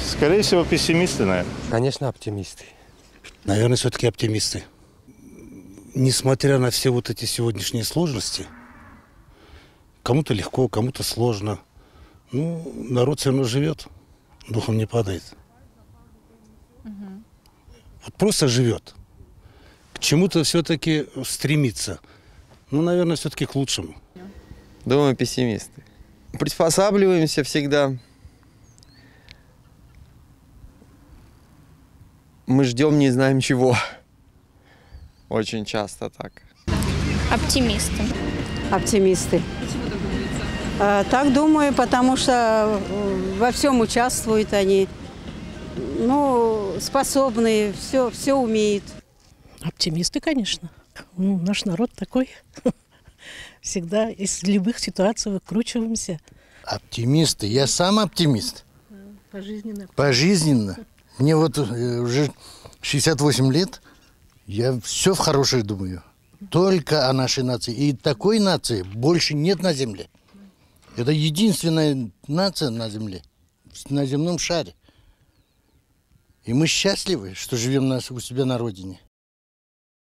Скорее всего, пессимисты, наверное. Конечно, оптимисты. Наверное, все-таки оптимисты. Несмотря на все вот эти сегодняшние сложности, кому-то легко, кому-то сложно. Ну, народ все равно живет, духом не падает. Вот просто живет. К чему-то все-таки стремится. Ну, наверное, все-таки к лучшему. Думаю, пессимисты. Приспосабливаемся всегда. Мы ждем, не знаем чего. Очень часто так. Оптимисты. Оптимисты. Так думаю, потому что во всем участвуют они. Ну, способные, все умеют. Оптимисты, конечно. Ну, наш народ такой. Всегда из любых ситуаций выкручиваемся. Оптимисты. Я сам оптимист. Пожизненно. Пожизненно. Мне вот уже 68 лет. Я все в хорошее думаю. Только о нашей нации. И такой нации больше нет на земле. Это единственная нация на земле. На земном шаре. И мы счастливы, что живем у себя на родине.